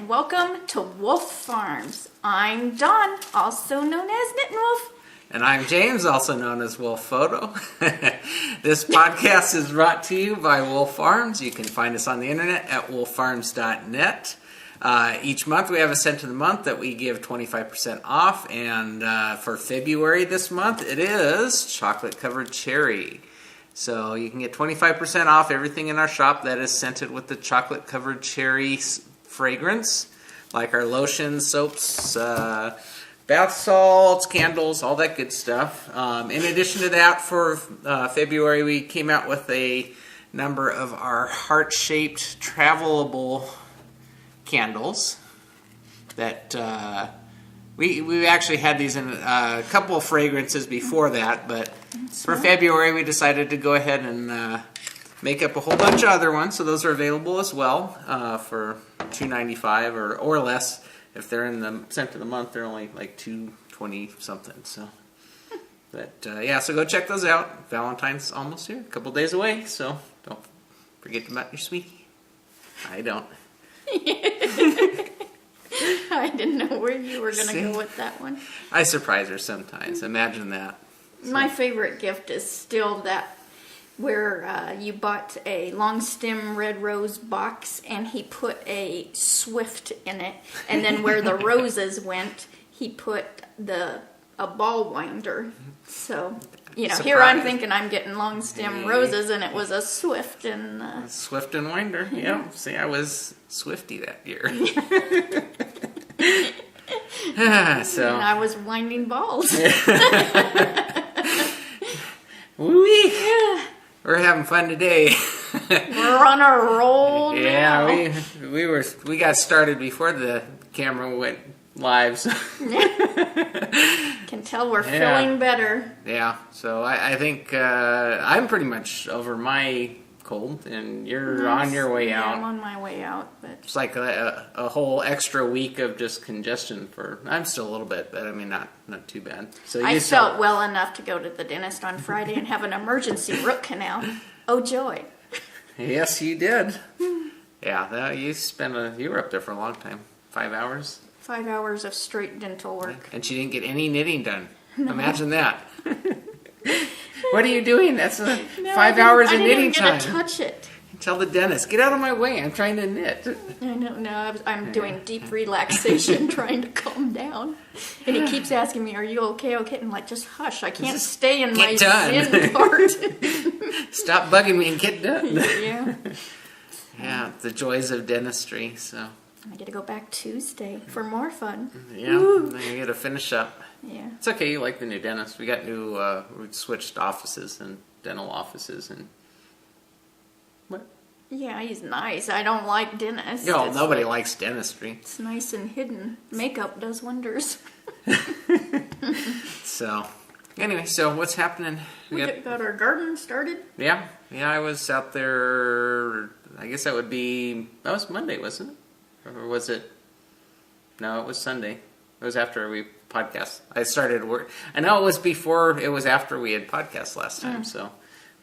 welcome to Wolf Farms. I'm Dawn, also known as Knit Wolf. And I'm James, also known as Wolf Photo. This podcast is brought to you by Wolf Farms. You can find us on the internet at wolffarms.net. Each month we have a scent of the month that we give 25% off, and for February this month it is chocolate covered cherry. So you can get 25% off everything in our shop that is scented with the chocolate covered cherry fragrance, like our lotions, soaps, bath salts, candles, all that good stuff. In addition to that, for February we came out with a number of our heart-shaped travelable candles that we actually had these in a couple of fragrances before that, but for February we decided to go ahead and make up a whole bunch of other ones, so those are available as well for $2.95 or less. If they're in the scent of the month, they're only like $2.20 something. So, but yeah, so go check those out. Valentine's almost here, a couple days away, so don't forget about your sweetie. I don't. I didn't know where you were going to go with that one. I surprise her sometimes. Imagine that. So. My favorite gift is still that where you bought a long stem red rose box and he put a Swift in it, and then where the roses went, he put a ball winder. So, Surprise. Here I'm thinking I'm getting long stem roses, and it was a Swift and Swift and winder. Yeah. See, I was Swifty that year. So and I was winding balls. Woo-wee. Yeah. We're having fun today. We're on a roll now. Yeah, we got started before the camera went live. So. Can tell we're feeling better. Yeah, so I think I'm pretty much over my cold, and you're on your way out. I'm on my way out, but it's like a whole extra week of just congestion. I'm still a little bit, but I mean not too bad. So I felt well enough to go to the dentist on Friday and have an emergency root canal. Oh joy! Yes, you did. Yeah, you were up there for a long time. 5 hours. 5 hours of straight dental work. And she didn't get any knitting done. No. Imagine that. What are you doing? That's 5 hours of knitting time. I didn't get to touch it. Tell the dentist, get out of my way. I'm trying to knit. I know. No, I'm doing deep relaxation, trying to calm down. And he keeps asking me, "Are you okay? Okay?" And I'm like, "Just hush. I can't stay in my zen part." Stop bugging me and get done. Yeah. Yeah, the joys of dentistry. So I get to go back Tuesday for more fun. Yeah, then you get to finish up. Yeah. It's okay. You like the new dentist. We got we switched offices and dental offices and. What? Yeah, he's nice. I don't like dentists. No, nobody likes dentistry. It's nice and hidden. Makeup does wonders. So, anyway, so what's happening? We got our garden started. Yeah, I was out there. I guess that was Monday, wasn't it? Or was it? No, it was Sunday. It was after we podcast. I started work. I know it was before. It was after we had podcast last time. So.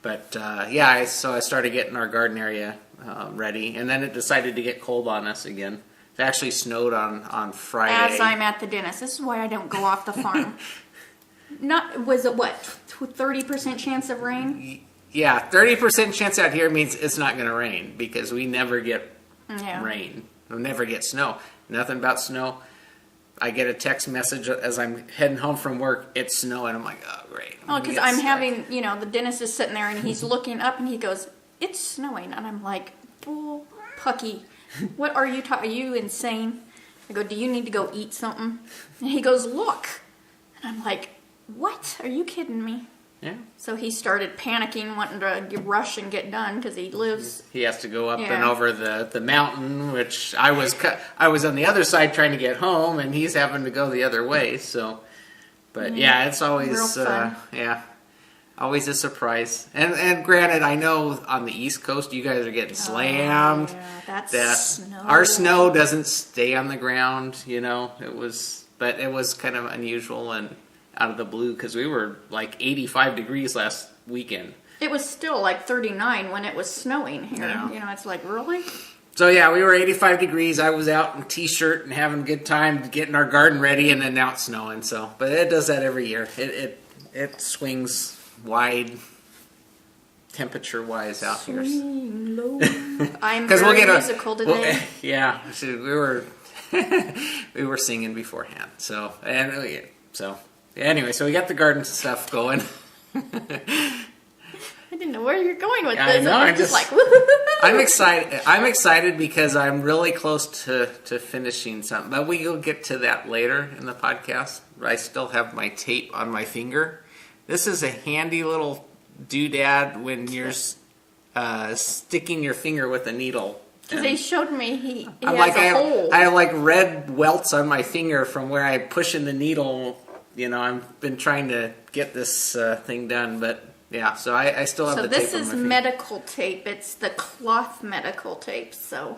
But, so I started getting our garden area ready, and then it decided to get cold on us again. It actually snowed on Friday. As I'm at the dentist. This is why I don't go off the farm. Was it, 30% chance of rain? Yeah, 30% chance out here means it's not going to rain, because we never get rain. We never get snow. Nothing about snow. I get a text message as I'm heading home from work, it's snowing. I'm like, oh, great. Oh, because I'm having, the dentist is sitting there and he's looking up and he goes, it's snowing. And I'm like, bull pucky. What are you talking? Are you insane? I go, do you need to go eat something? And he goes, look. And I'm like, what? Are you kidding me? Yeah. So he started panicking, wanting to rush and get done because he lives. He has to go up and over the mountain, which I was on the other side trying to get home, and he's having to go the other way. So, but it's always always a surprise. And granted, I know on the East Coast you guys are getting slammed. Snow. Our snow doesn't stay on the ground. It was kind of unusual and out of the blue because we were like 85 degrees last weekend. It was still like 39 when it was snowing here. Yeah. It's like, really? So yeah, we were 85 degrees. I was out in t-shirt and having a good time getting our garden ready, and then now it's snowing. So, but it does that every year. It swings wide, temperature-wise out here. Swing low. I'm 'Cause very musical today. Yeah, so we were singing beforehand. So anyway, so we got the garden stuff going. I didn't know where you're going with I this. know, I I'm was just like, I'm excited. I'm excited because I'm really close to finishing something. But we'll get to that later in the podcast. I still have my tape on my finger. This is a handy little doodad when you're sticking your finger with a needle. because he showed me he has I a hole. have like red welts on my finger from where I push in the needle. You know, I've been trying to get this thing done, but yeah. So I still have So the tape this on is my finger. medical tape. It's the cloth medical tape. So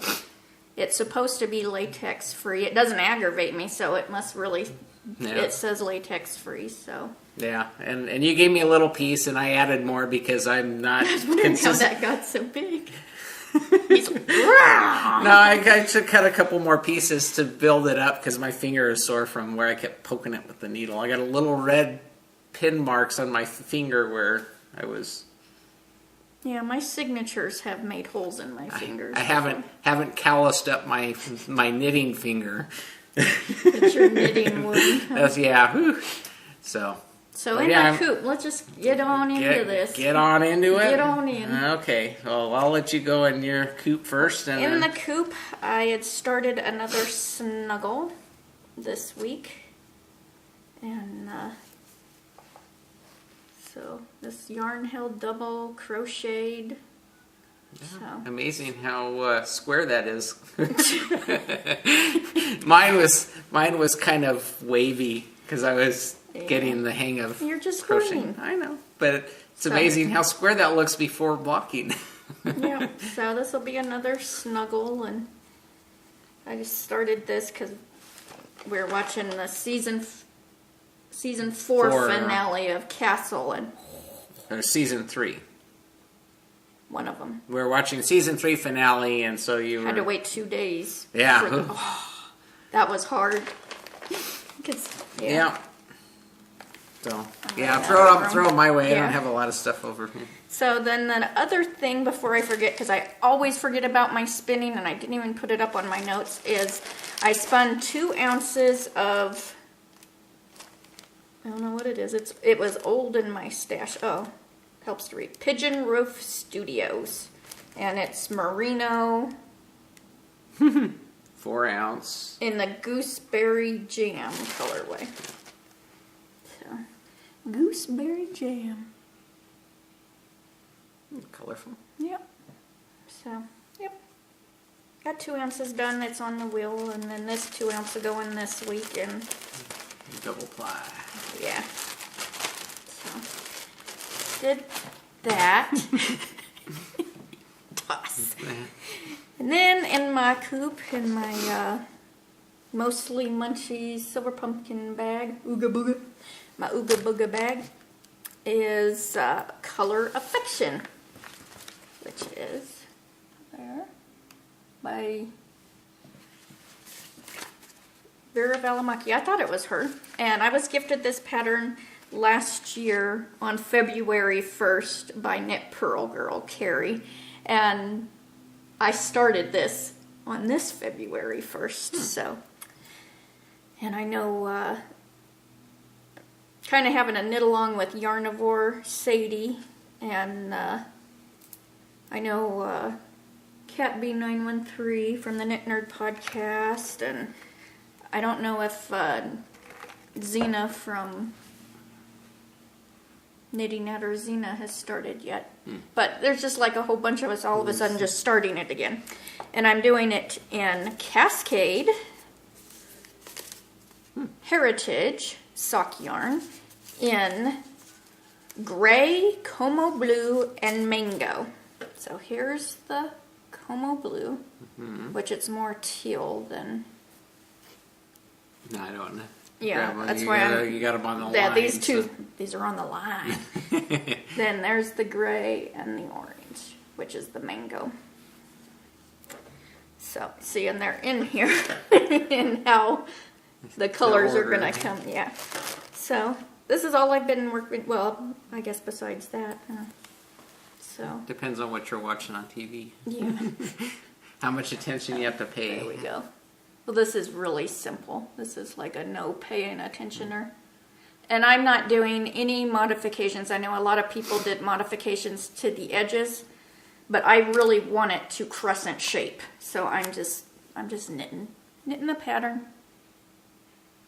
it's supposed to be latex free. It doesn't aggravate me, so it must really. Yeah. It says latex free. So Yeah, and you gave me a little piece, and I added more because I'm not I was wondering how consistent. that got so big. He's like, No, I should cut a couple more pieces to build it up because my finger is sore from where I kept poking it with the needle. I got a little red pin marks on my finger where I was. yeah, my signatures have made holes in my fingers. I haven't calloused up my knitting finger. It's your knitting wound. Yeah. Whew. So So But in yeah, the coop, let's just get on into this. get on into it. Get on in. Okay. Well, I'll let you go in your coop first, and In then the coop, I had started another snuggle this week. And so this yarn held double crocheted. So amazing how square that is. mine was kind of wavy because I was getting the hang of you're just crocheting. learning. I know, but it's amazing how square that looks before blocking. Yeah, so this will be another snuggle, and I just started this because we're watching the season 4 finale of Castle, and Or season 3. one of them We're watching season 3 finale, and so you had to were, wait 2 days. Yeah. That was hard. 'Cause, yeah. So yeah, that throw it my way. I Yeah. don't have a lot of stuff over here. So then the other thing before I forget, because I always forget about my spinning and I didn't even put it up on my notes, is I spun 2 ounces of, I don't know what it is. It was old in my stash. Oh, helps to read. Pigeon Roof Studios. And it's merino 4 ounce. in the gooseberry jam colorway. So, gooseberry jam. Colorful. Yep. So, yep. Got 2 ounces done. It's on the wheel, and then this 2 ounce will go in this week, and Double ply. yeah. So, did that. Toss. And then in my coop, in my mostly Munchies silver pumpkin bag, Ooga Booga, my Ooga Booga bag, is Color Affection, which is there by Vera Valimaki. I thought it was her, and I was gifted this pattern last year on February 1st by Knit Pearl Girl Carrie, and I started this on this February 1st, so, and I know kind of having a knit along with Yarnivore Sadie, and I know Cat B913 from the Knit Nerd podcast, and I don't know if Xena from Knitting at Xena has started yet. But there's just like a whole bunch of us all of a sudden just starting it again. And I'm doing it in Cascade, Heritage sock yarn, in gray, Como blue, and mango. So here's the Como blue, which it's more teal than... No, I don't know. Yeah, Grab 'em. that's you why gotta, I'm... you got them on the Yeah, line. these two, so- these are on the line. Then there's the gray and the orange, which is the mango. So, see, and they're in here and how the colors are going to come. Yeah. So, this is all I've been working, well, I guess besides that. So. Depends on what you're watching on TV. Yeah. How much attention you have to pay. There we go. Well, this is really simple. This is like a no paying attentioner. And I'm not doing any modifications. I know a lot of people did modifications to the edges, but I really want it to crescent shape. So I'm just knitting the pattern.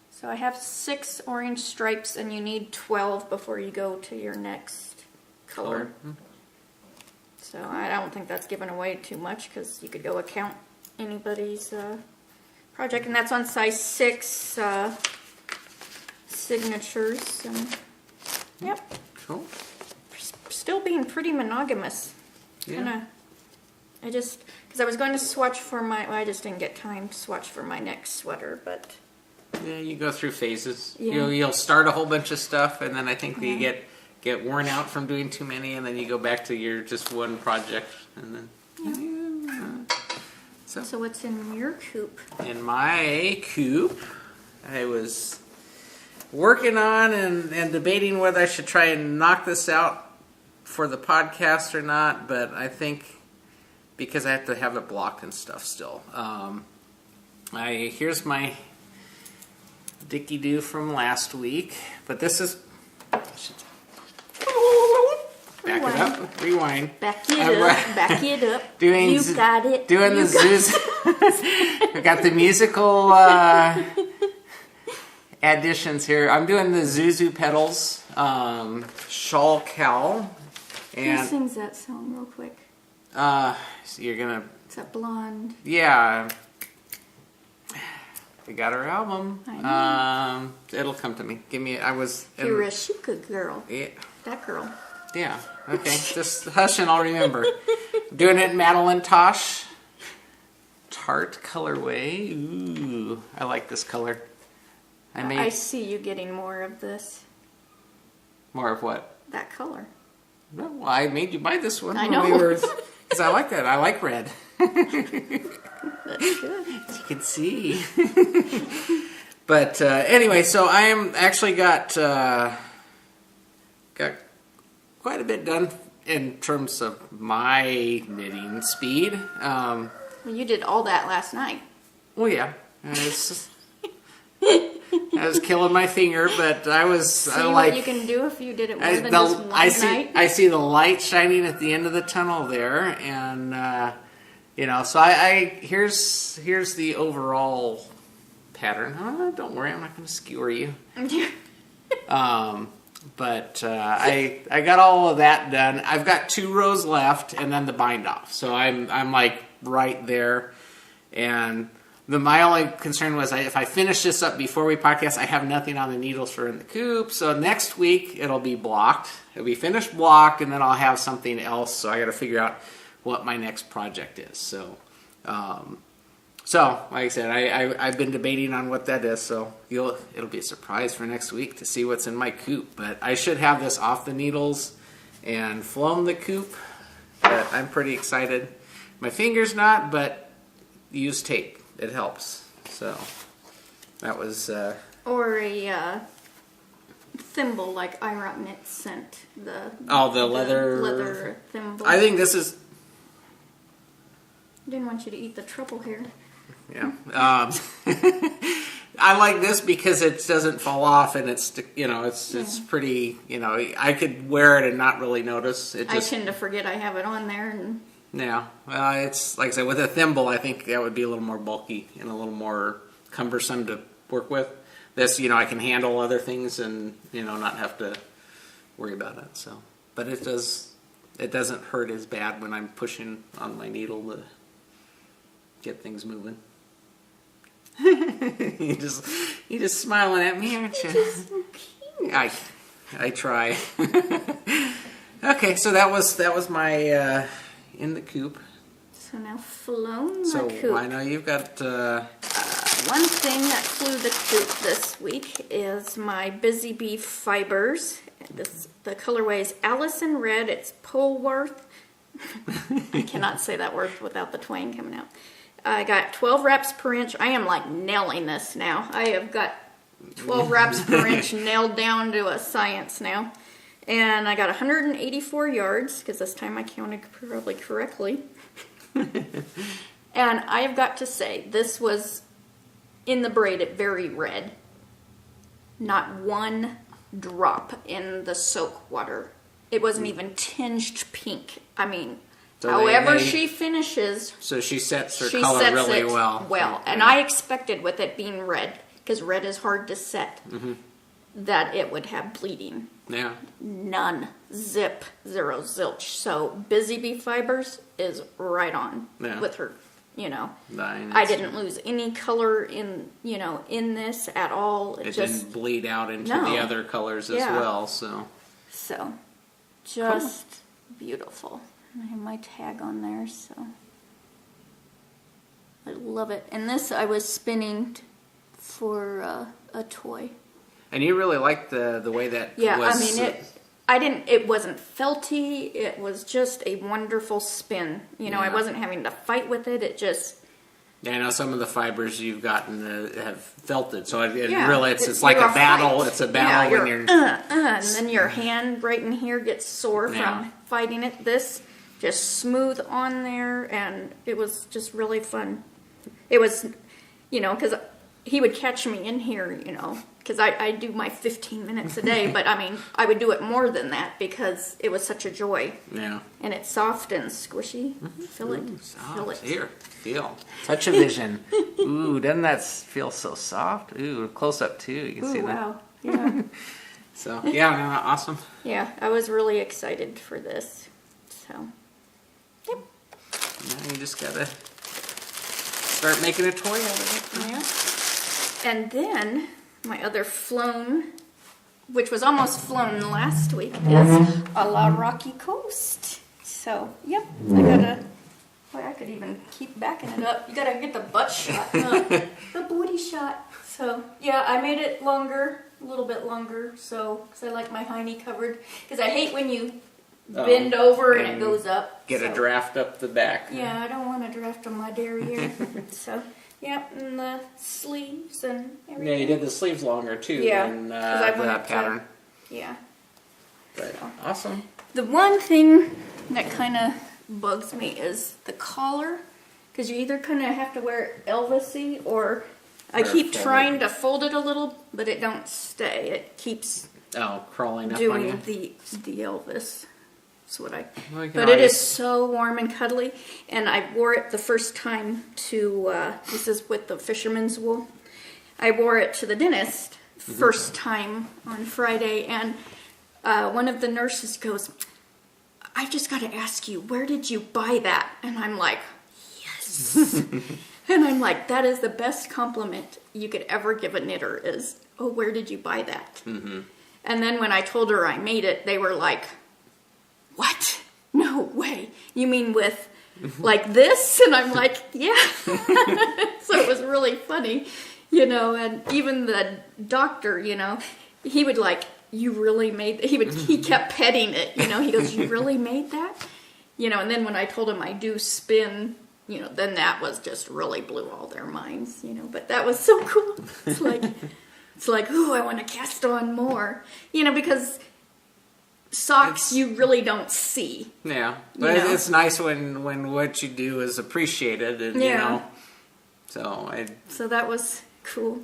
So I have 6 orange stripes, and you need 12 before you go to your next color. So I don't think that's giving away too much, because you could go account anybody's project, and that's on size 6 signatures. And, yep. Cool. Still being pretty monogamous. Yeah. Because I was going to swatch for I just didn't get time to swatch for my next sweater, but. Yeah, you go through phases. Yeah. You'll start a whole bunch of stuff, and then I think you get worn out from doing too many, and then you go back to your just one project, and then. Yeah. So what's in your coop? In my coop, I was working on and debating whether I should try and knock this out for the podcast or not, but I think because I have to have it blocked and stuff still. Here's my Dicky-Doo from last week, but this is... Back it up. Rewind. Back it up. Back it up. You got it. Doing the zoos. I got the musical additions here. I'm doing the Zuzu Petals Shawl Cowl. And who sings that song real quick? So you're gonna... It's a blonde. Yeah. We got her album. I know. It'll come to me. You're a Shuka girl. Yeah. That girl. Yeah. Okay. Just hush and I'll remember. Doing it in Madeline Tosh. Tart colorway. Ooh. I like this color. I see you getting more of this. More of what? That color. Well, I made you buy this one. I know. Because I like that. I like red. That's good. As you can see. But anyway, so I am actually got quite a bit done in terms of my knitting speed. Well, you did all that last night. Well, yeah. It's just, I was killing my finger, but I was... See what you can do if you did it more than just one night? I see the light shining at the end of the tunnel there, and, so here's the overall pattern. Don't worry, I'm not going to skewer you. But I got all of that done. I've got 2 rows left, and then the bind off. So I'm like right there, and... My only concern was if I finish this up before we podcast, I have nothing on the needles for in the coop. So next week, it'll be blocked. It'll be finished blocked, and then I'll have something else. So I got to figure out what my next project is. So like I said, I've been debating on what that is. So it'll be a surprise for next week to see what's in my coop. But I should have this off the needles and flown the coop. But I'm pretty excited. My finger's not, but use tape. It helps. So that was... or a thimble like Irot Knit sent. The leather thimble. I think this is... I didn't want you to eat the trouble here. Yeah. I like this because it doesn't fall off, and it's pretty, I could wear it and not really notice. I tend to forget I have it on there, and... Yeah, well, it's like I said, with a thimble, I think that would be a little more bulky and a little more cumbersome to work with. This, I can handle other things and not have to worry about it. So, but it doesn't hurt as bad when I'm pushing on my needle to get things moving. you just smiling at me, aren't you? Just so cute. I try. Okay, so that was my. In the coop. So now flown the coop. So I know you've got... one thing that flew the coop this week is my Busy Bee Fibers. The colorway is Allison Red. It's Polworth. I cannot say that word without the twang coming out. I got 12 wraps per inch. I am like nailing this now. I have got 12 wraps per inch nailed down to a science now. And I got 184 yards, because this time I counted probably correctly. And I have got to say, this was in the braid very red. Not one drop in the soak water. It wasn't even tinged pink. I mean, So however she finishes, So she sets her she color sets really it well. well. And I expected with it being red, because red is hard to set, that it would have bleeding. Yeah. None. Zip. Zero. Zilch. So Busy Bee Fibers is right on with her, you know. I didn't lose any color in, you know, in this at all. It didn't bleed out into the other colors as well, so. So, just beautiful. And I have my tag on there, so. I love it. And this I was spinning for a toy. And you really liked the way that was. I mean, it wasn't felty. It was just a wonderful spin. You know, I wasn't having to fight with it. It just. Yeah, I know some of the fibers you've gotten have felted, so it Yeah, really it's like a battle. fight. It's a battle when you're and then your hand right in here gets sore from fighting it. This just smooth on there, and it was just really fun. It was, you know, because he would catch me in here, you know, because I do my 15 minutes a day, but I mean, I would do it more than that because it was such a joy. Yeah. And it's soft and squishy. Feel it. Feel it. Here, feel. Touch of vision. Ooh, doesn't that feel so soft? Ooh, close up too. You can see that. Wow. Yeah. So, yeah, no, awesome. Yeah, I was really excited for this. So, yep. Now you just gotta start making a toy out of it. Yeah. And then my other flown, which was almost flown last week, is a La Rocky Coast. So, yep, I gotta. Boy, I could even keep backing it up. You gotta get the butt shot, huh? The booty shot. So, yeah, I made it longer, a little bit longer, so, because I like my hiney covered. Because I hate when you bend over and it goes up. Get a draft up the back. Yeah, I don't want a draft on my derriere. So, yep, and the sleeves and everything. Yeah, you did the sleeves longer too than the pattern. Yeah. But awesome. The one thing that kind of bugs me is the collar, because you either kind of have to wear it Elvis-y, or I keep trying to fold it a little, but it don't stay. It keeps crawling up doing on you. the Elvis. That's what I. But it is so warm and cuddly, and I wore it the first time to. This is with the fisherman's wool. I wore it to the dentist first time on Friday, and one of the nurses goes, "I've just got to ask you, where did you buy that?" And I'm like, "Yes." And I'm like, that is the best compliment you could ever give a knitter is, "Oh, where did you buy that?" And then when I told her I made it, they were like, "What? No way. You mean with like this?" And I'm like, "Yeah." So it was really funny, you know, and even the doctor, you know, he would like, "You really made," he kept petting it, you know, he goes, "You really made that?" You know, and then when I told him I do spin, you know, then that was just really blew all their minds, you know, but that was so cool. It's like, ooh, I want to cast on more, you know, because socks you really don't see. Yeah, but it's nice when what you do is appreciated, and you know. So that was cool.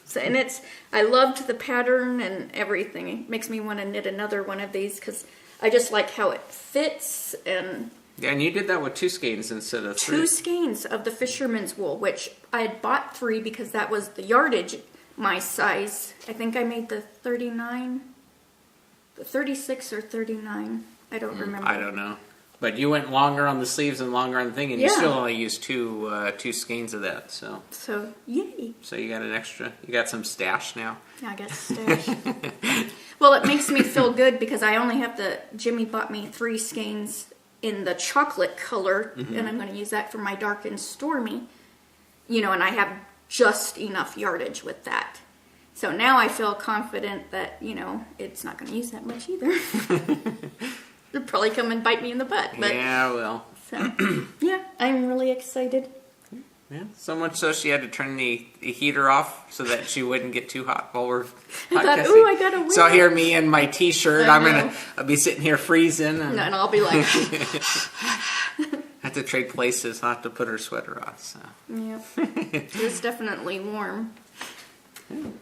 So, and I loved the pattern and everything. It makes me want to knit another one of these because I just like how it fits. And you did that with 2 skeins instead of 3. 2 skeins of the fisherman's wool, which I had bought 3 because that was the yardage, my size. I think I made the 39. The 36 or 39. I don't remember. I don't know. But you went longer on the sleeves and longer on the thing, and you still only used 2 skeins of that. So yay. So you got an extra. You got some stash now. Yeah, I got stash. Well, it makes me feel good because I only have Jimmy bought me 3 skeins in the chocolate color, and I'm going to use that for my dark and stormy. You know, and I have just enough yardage with that. So now I feel confident that, you know, it's not going to use that much either. It'll probably come and bite me in the butt. But, yeah, well. So, yeah, I'm really excited. Yeah, so much so she had to turn the heater off so that she wouldn't get too hot while we're I thought, podcasting. ooh, I gotta wear So it. here, me in my t-shirt, I'll be sitting here freezing. And And I'll be like, have to trade places. I'll have to put her sweater on. So. yeah, it's definitely warm.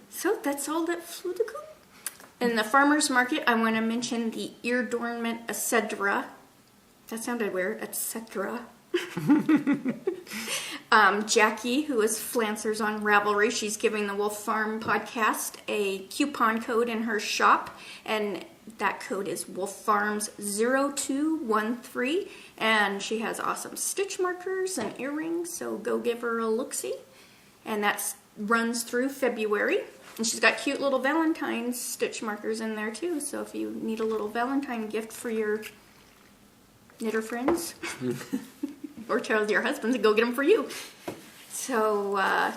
So that's all that flew the coop. In the farmer's market, I want to mention the ear adornment, etc. That sounded weird, etc. Jackie, who is Flancers on Ravelry, she's giving the Wolf Farm podcast a coupon code in her shop, and that code is wolffarms0213, and she has awesome stitch markers and earrings, so go give her a look-see. And that runs through February, and she's got cute little Valentine's stitch markers in there too, so if you need a little Valentine gift for your knitter friends, or tell your husband to go get them for you. So, I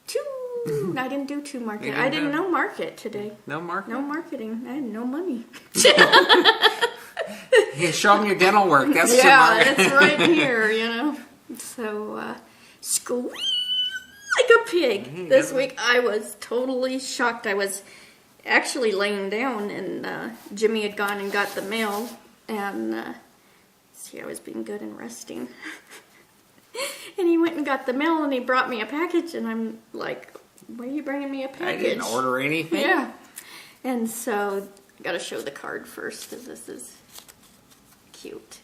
didn't do two market. I didn't know market today. No market? No marketing. I had no money. You show them your dental work. That's your Yeah, market. it's right here, you know. So, squeal like a pig. This week I was totally shocked. I was actually laying down, and Jimmy had gone and got the mail, and see, I was being good and resting. And he went and got the mail, and he brought me a package, and I'm like, why are you bringing me a package? I didn't order anything. Yeah. And so I got to show the card first, because this is cute.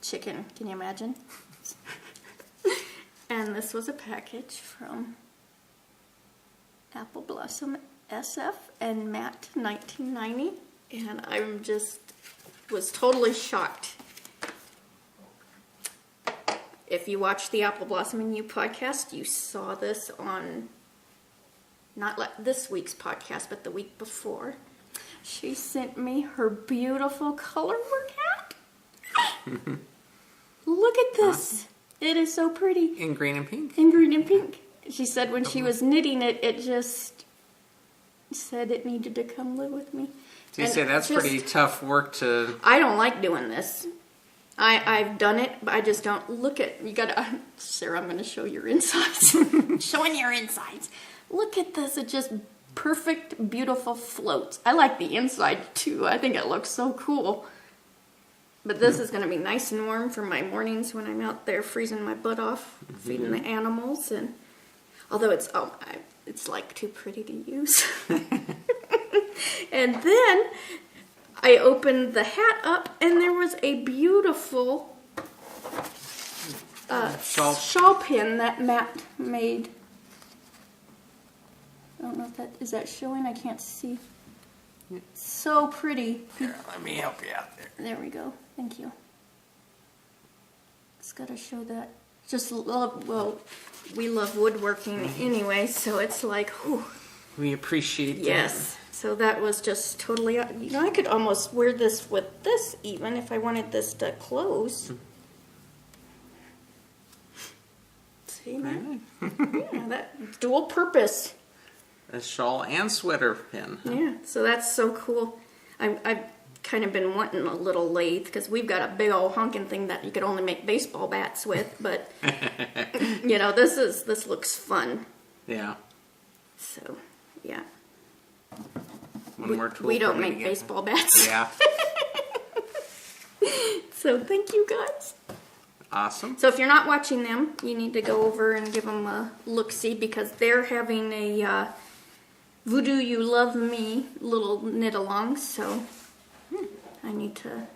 Chicken, can you imagine? And this was a package from Apple Blossom SF and Matt 1990. And I'm just was totally shocked. If you watched the Apple Blossom and You podcast, you saw this on not this week's podcast, but the week before. She sent me her beautiful color work hat. Look at this. It is so pretty. In green and pink. In green and pink. She said when she was knitting it, it just said it needed to come live with me. So you say that's pretty tough work to... I don't like doing this. I've done it, but I just don't look at... You gotta... Sarah, I'm going to show your insides. Showing your insides. Look at this. It just perfect, beautiful floats. I like the inside, too. I think it looks so cool. But this is going to be nice and warm for my mornings when I'm out there freezing my butt off, feeding the animals. And although it's like too pretty to use. And then I opened the hat up, and there was a beautiful shawl pin that Matt made. I don't know if is that showing? I can't see. So pretty. Here, let me help you out there. There we go. Thank you. Just gotta show that. Just love, well, we love woodworking anyway, so it's like, whew. We appreciate that. Yes. So that was just totally, you know, I could almost wear this with this even if I wanted this to close. See, man? Yeah, that dual purpose. A shawl and sweater pin. Yeah, so that's so cool. I've kind of been wanting a little lathe because we've got a big old honking thing that you could only make baseball bats with, but you know, this looks fun. Yeah. So, yeah. One more tool. We don't for me to make get. baseball bats. Yeah. So thank you guys. Awesome. So if you're not watching them, you need to go over and give them a look-see because they're having a Voodoo You Love Me little knit-along, so I need to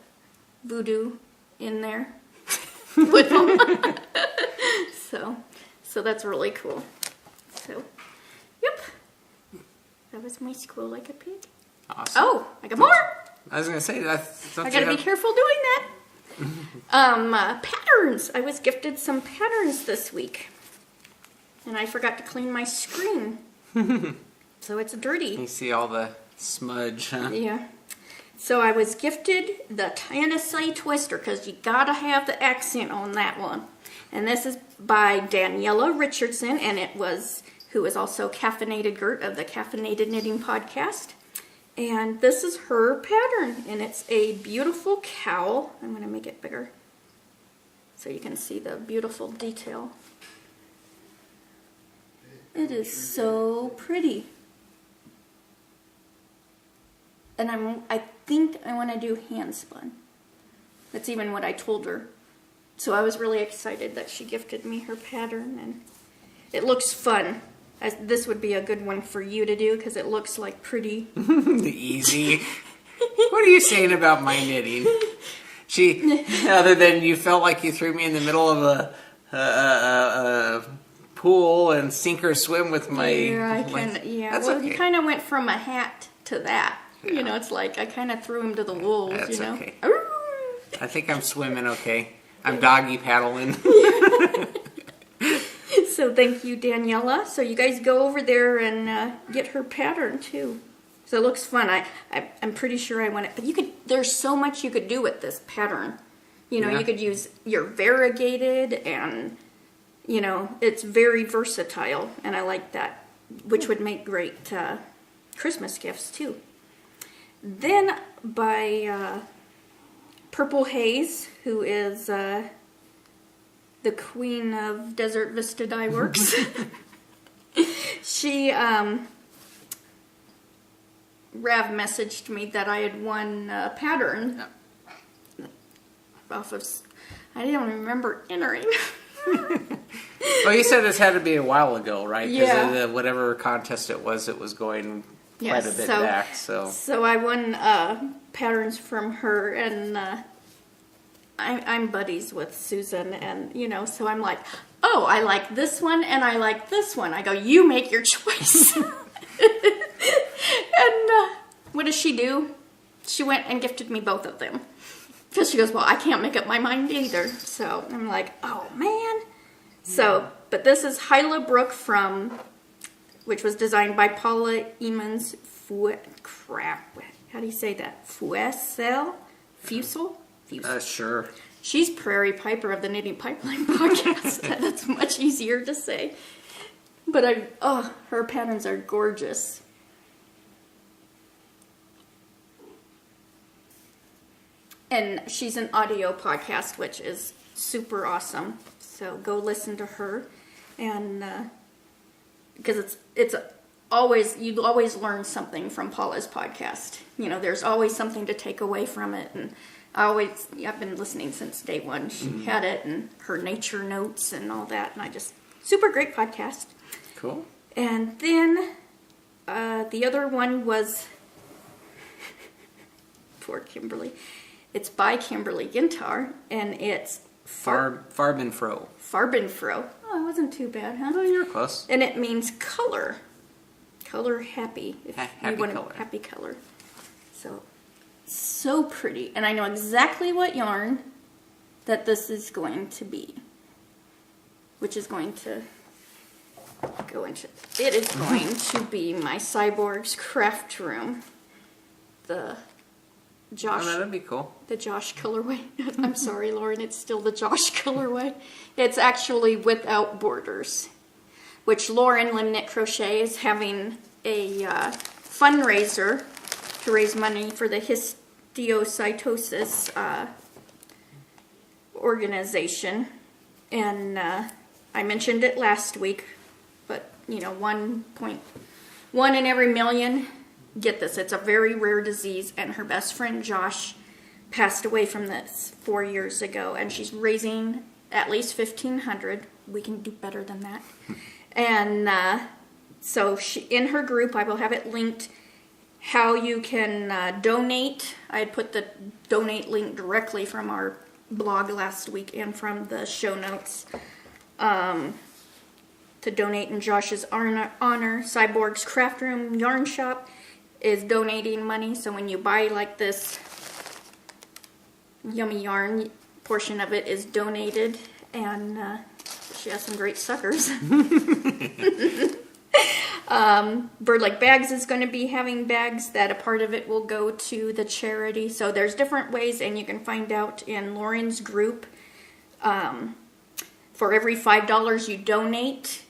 voodoo in there with them. So that's really cool. So, yep. That was my squeal like a pig. Awesome. Oh, I got more! I was going to say that. I gotta be careful doing that. Patterns. I was gifted some patterns this week. And I forgot to clean my screen. So it's dirty. You see all the smudge, huh? Yeah. So I was gifted the Tennessee Twister because you gotta have the accent on that one. And this is by Daniela Richardson, and who is also Caffeinated Gert of the Caffeinated Knitting Podcast. And this is her pattern, and it's a beautiful cowl. I'm going to make it bigger. so you can see the beautiful detail. It is so pretty. And I think I want to do hand spun. That's even what I told her. So I was really excited that she gifted me her pattern, and it looks fun. This would be a good one for you to do because it looks like pretty. Easy. What are you saying about my knitting? Other than you felt like you threw me in the middle of a pool and sink or swim with my... Well, you kind of went from a hat to that. Yeah. You know, it's like I kind of threw him to the wolves, That's you know. Okay. I think I'm swimming okay. I'm doggy paddling. So thank you, Daniela. So you guys go over there and get her pattern too. So it looks fun. I'm pretty sure I want it, but there's so much you could do with this pattern. You know, you could use your variegated, and you know, it's very versatile, and I like that, which would make great Christmas gifts too. Then by Purple Haze, who is the queen of Desert Vista Dye Works. She Rav messaged me that I had won a pattern off of. I don't remember entering. Well, you said this had to be a while ago, right? Yeah. Because whatever contest it was going quite a bit back. So I won patterns from her, and I'm buddies with Susan, and you know, so I'm like, oh, I like this one and I like this one. I go, you make your choice. And what does she do? She went and gifted me both of them. Because she goes, well, I can't make up my mind either. So I'm like, oh man. So, but this is Hyla Brook which was designed by Paula Emmons how do you say that? Fusel? Sure. She's Prairie Piper of the Knitting Pipeline podcast. That's much easier to say. But her patterns are gorgeous. And she's an audio podcast, which is super awesome. So go listen to her, and because it's always, you always learn something from Paula's podcast. You know, there's always something to take away from it, and I've been listening since day one. She had it, and her nature notes and all that, and super great podcast. Cool. And then the other one was poor Kimberly. It's by Kimberly Gintar, and it's Farbenfro. Farbenfro. Oh, it wasn't too bad, huh? Oh, you're close. And it means color. Color happy. Happy color. So pretty. And I know exactly what yarn that this is going to be. Which is going to go into... It is going to be my Cyborg's Craft Room. The Josh... Oh, that'd be cool. The Josh colorway. I'm sorry, Lauren, it's still the Josh colorway. It's actually without borders. Which Lauren, Lim Knit Crochet, is having a fundraiser to raise money for the histiocytosis organization. And I mentioned it last week, but you know, 1.1 in every million. Get this, it's a very rare disease, and her best friend Josh passed away from this 4 years ago, and she's raising at least $1,500. We can do better than that. And so in her group, I will have it linked how you can donate. I had put the donate link directly from our blog last week and from the show notes to donate in Josh's honor. Cyborg's Craft Room Yarn Shop is donating money, so when you buy like this yummy yarn, portion of it is donated, and she has some great suckers. Bird Like Bags is going to be having bags that a part of it will go to the charity. So there's different ways, and you can find out in Lauren's group. For every $5 you donate,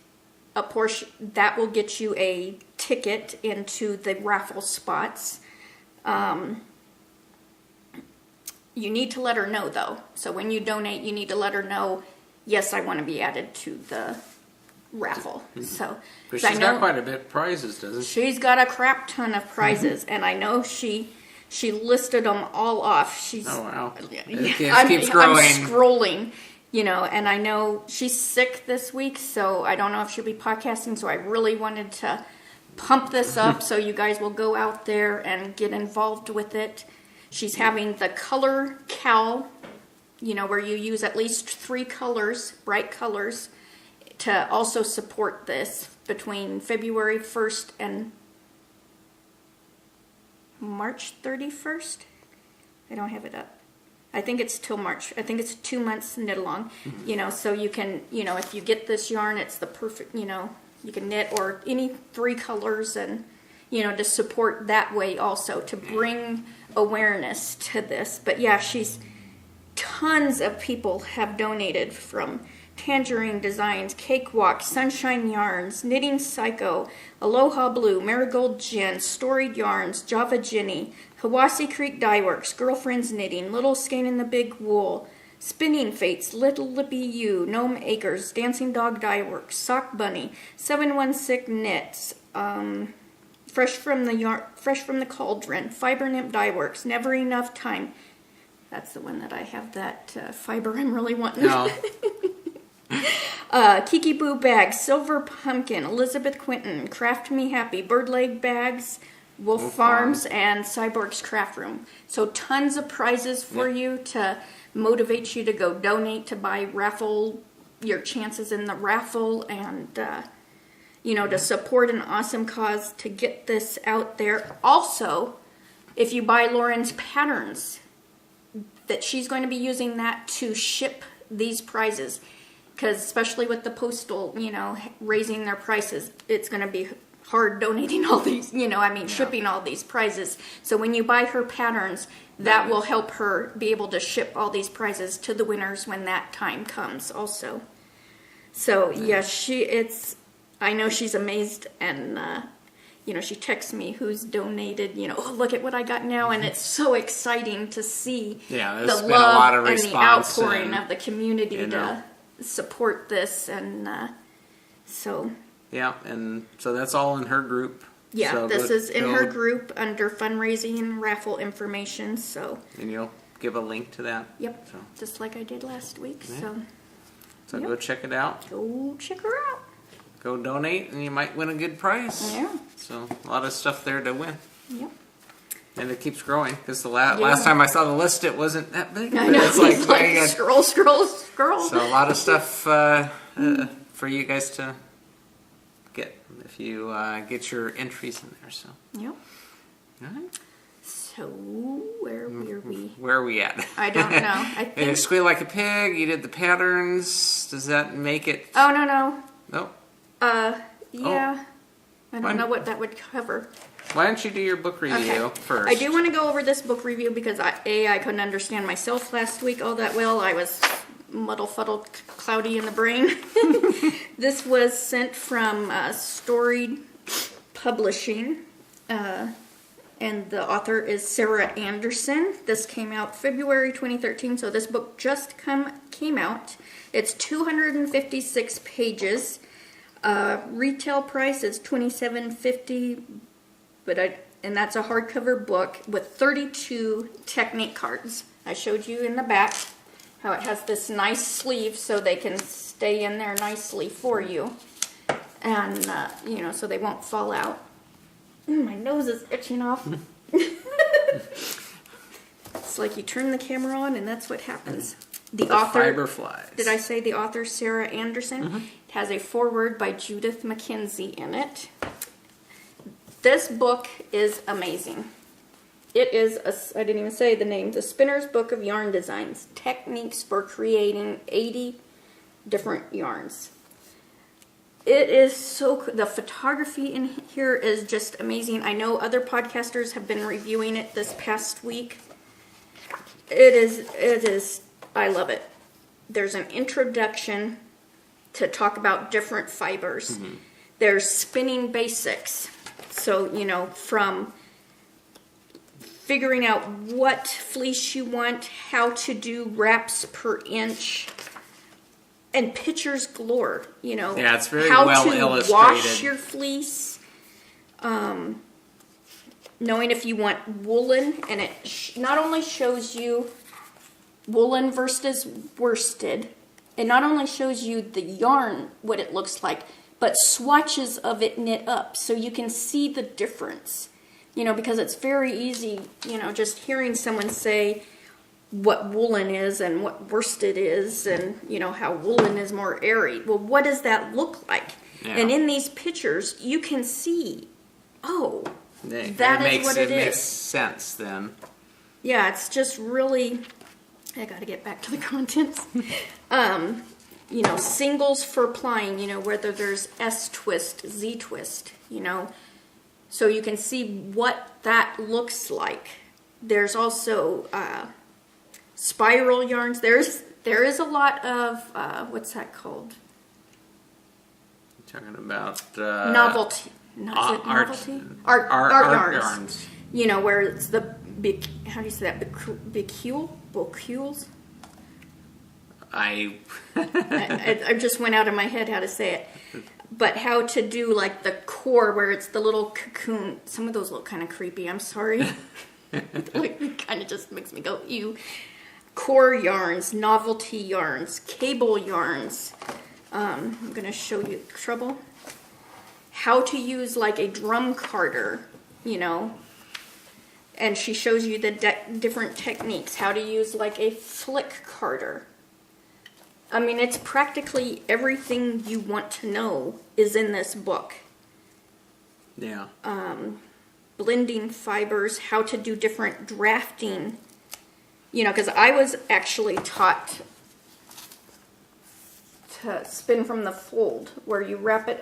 a portion that will get you a ticket into the raffle spots. you need to let her know, though. So when you donate, you need to let her know, yes, I want to be added to the raffle. So, But she's got quite a bit of prizes, doesn't she? She's got a crap ton of prizes, and I know she listed them all off. Oh, wow. It keeps growing. I'm scrolling, and I know she's sick this week, so I don't know if she'll be podcasting, so I really wanted to pump this up so you guys will go out there and get involved with it. She's having the color cowl, where you use at least 3 colors, bright colors, to also support this between February 1st and March 31st. I don't have it up. I think it's till March. I think it's 2 months knit along. So you can, if you get this yarn, it's the perfect, you can knit or any 3 colors and, to support that way also, to bring awareness to this. But yeah, tons of people have donated, from Tangerine Designs, Cakewalk, Sunshine Yarns, Knitting Psycho, Aloha Blue, Marigold Gin, Storied Yarns, Java Jenny, Hiwassee Creek Dye Works, Girlfriends Knitting, Little Skein in the Big Wool, Spinning Fates, Little Lippy You, Gnome Acres, Dancing Dog Dye Works, Sock Bunny, 716 Knits, Fresh from the Cauldron, Fiber Nymph Dye Works, Never Enough Time. That's the one that I have that fiber I'm really wanting. No. Kiki Boo Bags, Silver Pumpkin, Elizabeth Quinton, Craft Me Happy, Bird Leg Bags, Wolf Farms, and Cyborg's Craft Room. So tons of prizes for you to motivate you to go donate, to buy your chances in the raffle, and to support an awesome cause, to get this out there. Also, if you buy Lauren's patterns, that she's going to be using that to ship these prizes. Because especially with the postal, raising their prices, it's going to be hard donating all these, shipping all these prizes. So when you buy her patterns, that will help her be able to ship all these prizes to the winners when that time comes also. So yeah, I know she's amazed, and she texts me who's donated, oh, look at what I got now, and it's so exciting to see the love been a lot of and the outpouring and, of the community to support this, and so. Yeah, and so that's all in her group. Yeah, so this is in her group under fundraising and raffle information, so. And you'll give a link to that? Yep, just like I did last week, So go check it out. Go check her out. Go donate, and you might win a good prize. Yeah. So a lot of stuff there to win. Yep. And it keeps growing, because the last time I saw the list, it wasn't that big. I know, It's like scroll. So a lot of stuff for you guys to get if you get your entries in there. So. Yep. All right. So where were we? Where are we at? I don't know. I think. You Squeal Like a Pig. You did the patterns. Does that make it? Oh no. Nope. Yeah. I don't know what that would cover. Why don't you do your book review first? I do want to go over this book review because I couldn't understand myself last week all that well. I was muddle-fuddled, cloudy in the brain. This was sent from Storied Publishing, and the author is Sarah Anderson. This came out February 2013, so this book just came out. It's 256 pages. Retail price is $27.50. And that's a hardcover book with 32 technique cards. I showed you in the back how it has this nice sleeve so they can stay in there nicely for you. And, so they won't fall out. My nose is itching off. It's like you turn the camera on and that's what happens. The author, fiber flies. Did I say the author, Sarah Anderson? Mm-hmm. It has a foreword by Judith McKenzie in it. This book is amazing. It is, I didn't even say the name, The Spinner's Book of Yarn Designs, Techniques for Creating 80 Different Yarns. It is the photography in here is just amazing. I know other podcasters have been reviewing it this past week. It is, I love it. There's an introduction to talk about different fibers. Mm-hmm. There's spinning basics. So, from figuring out what fleece you want, how to do wraps per inch, and pictures galore. Yeah, it's very how well to illustrated. wash your fleece. Knowing if you want woolen, and it not only shows you woolen versus worsted, it not only shows you the yarn, what it looks like, but swatches of it knit up, so you can see the difference. Because it's very easy, just hearing someone say what woolen is and what worsted is, and, how woolen is more airy. Well, what does that look like? Yeah. And in these pictures, you can see, that is what it is. It makes sense then. Yeah, it's just really, I gotta get back to the contents. Singles for plying, whether there's S-twist, Z-twist, so you can see what that looks like. There's also spiral yarns. There is a lot of, what's that called? You're talking about novelty. Art yarns. Where it's the big, how do you say that? Bicules? I just went out of my head how to say it. But how to do like the core where it's the little cocoon. Some of those look kind of creepy. I'm sorry. It kind of just makes me go, ew. Core yarns, novelty yarns, cable yarns. I'm going to show you trouble. How to use like a drum carder, And she shows you the different techniques. How to use like a flick carder. I mean, it's practically everything you want to know is in this book. Yeah. Blending fibers, how to do different drafting. Because I was actually taught to spin from the fold, where you wrap it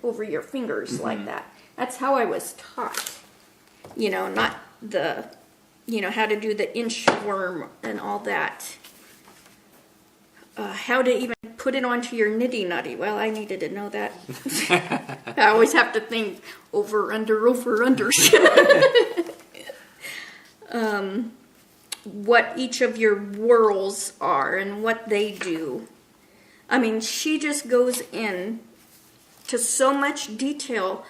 over your fingers like that. That's how I was taught. Not the, how to do the inchworm and all that. How to even put it onto your nitty-nutty. Well, I needed to know that. I always have to think over, under. What each of your whorls are and what they do. I mean, she just goes in to so much detail,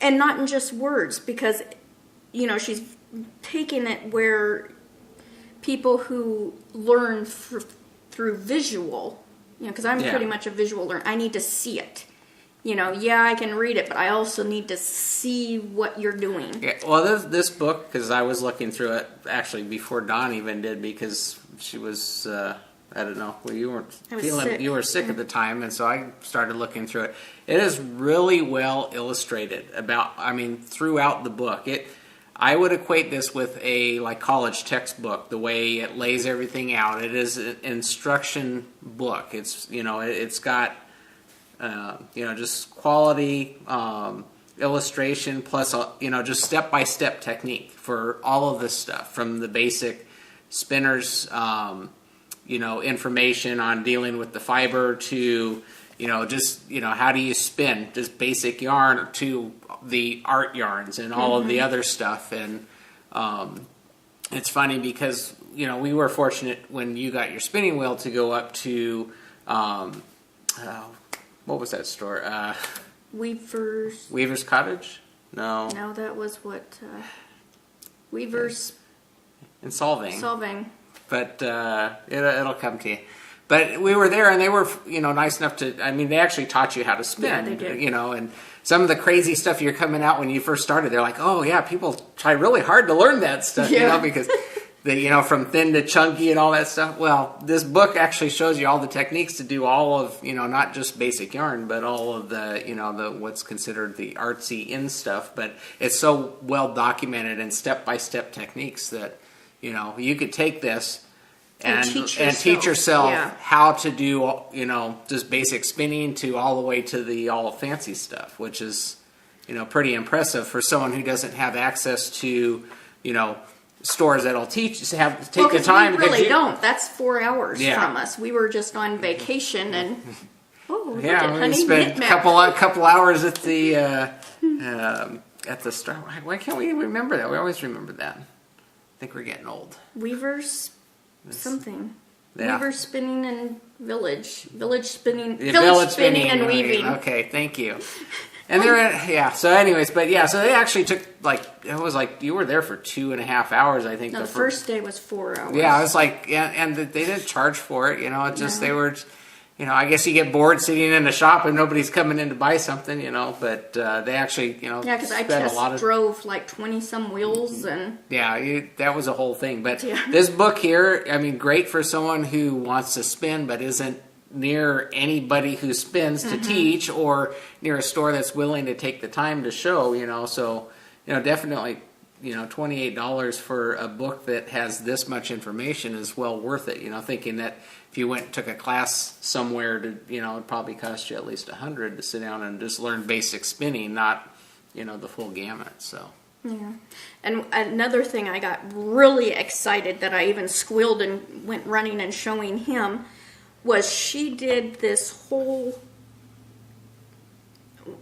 and not in just words, because, she's taken it where people who learn through visual, because I'm pretty much a visual learner. I need to see it. I can read it, but I also need to see what you're doing. Yeah, well, this book, because I was looking through it actually before Dawn even did, because she was, I don't know, well, you were sick at the time, and so I started looking through it. It is really well illustrated throughout the book. I would equate this with a college textbook, the way it lays everything out. It is an instruction book. It's it's got just quality illustration plus just step-by-step technique for all of this stuff, from the basic spinners information on dealing with the fiber to how do you spin just basic yarn, to the art yarns and all of the other stuff. And it's funny because we were fortunate when you got your spinning wheel to go up to what was that store? Weaver's Cottage? No, that was what Weaver's in Solving. But it'll come to you. But we were there, and they were, nice enough to. I mean, they actually taught you how to spin. Yeah, they did. And some of the crazy stuff you're coming out when you first started, they're like, "Oh yeah, people try really hard to learn that stuff," because from thin to chunky and all that stuff. Well, this book actually shows you all the techniques to do all of, not just basic yarn, but all of the, the what's considered the artsy in stuff. But it's so well documented and step-by-step techniques that, you could take this and teach yourself how to do, just basic spinning to all the way to the all fancy stuff, which is, pretty impressive for someone who doesn't have access to, stores that'll take the time. We really don't. That's 4 hours from us. We were just on vacation and we spent a couple hours at the store. Why can't we remember that? We always remember that. think we're getting old. Weavers, something. Yeah. Weaver spinning and village spinning, Yeah, village spinning and weaving. Okay, thank you. And they're so anyways, but yeah, so they actually took it was like you were there for 2.5 hours, I think. No, the first day was 4 hours. Yeah, I was like, and they didn't charge for it, It's just they were, I guess you get bored sitting in a shop and nobody's coming in to buy something, But they actually, Yeah, because I drove like 20 some wheels and. Yeah, that was a whole thing. But Yeah. this book here, I mean, great for someone who wants to spin but isn't near anybody who spins to teach, or near a store that's willing to take the time to show, So, definitely, $28 for a book that has this much information is well worth it. Thinking that if you went and took a class somewhere, it'd probably cost you at least $100 to sit down and just learn basic spinning, not the full gamut. So. Yeah. And another thing, I got really excited that I even squealed and went running and showing him, was she did this whole,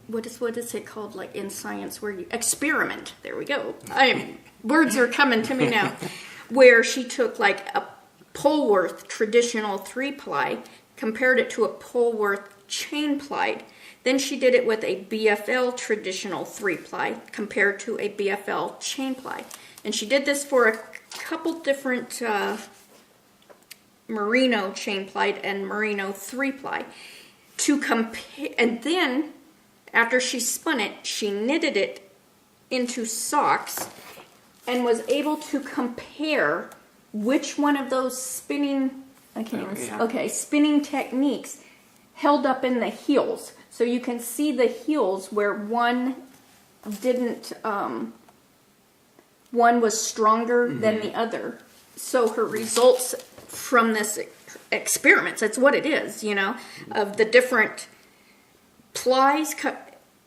what is it called, like in science, where you experiment. There we go. Words are coming to me now. Where she took like a Polworth traditional 3-ply, compared it to a Polworth chain plied. Then she did it with a BFL traditional 3-ply compared to a BFL chain ply. And she did this for a couple different merino chain plied and merino 3-ply to compare. And then after she spun it, she knitted it into socks and was able to compare which one of those spinning spinning techniques held up in the heels. So you can see the heels where one didn't, one was stronger than the other. So her results from this experiments, that's what it is, of the different plies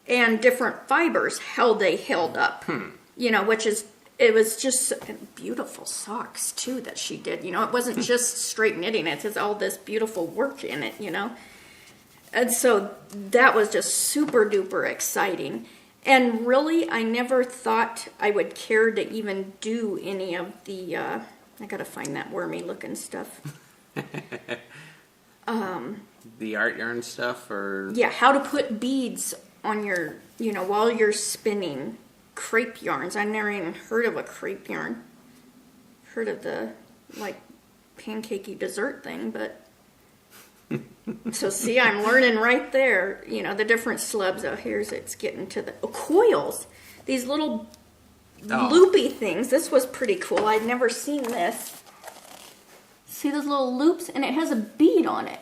and different fibers, how they held up, it was just beautiful socks too that she did, it wasn't just straight knitting, it's all this beautiful work in it, And so that was just super duper exciting. And really, I never thought I would care to even do any of the, I gotta find that wormy looking stuff. The art yarn stuff, or? Yeah, how to put beads on your, while you're spinning crepe yarns. I never even heard of a crepe yarn. Heard of the, pancakey dessert thing, but. So see, I'm learning right there, the different slubs. Oh, it's getting to the coils. These little loopy things. This was pretty cool. I'd never seen this. See those little loops? And it has a bead on it.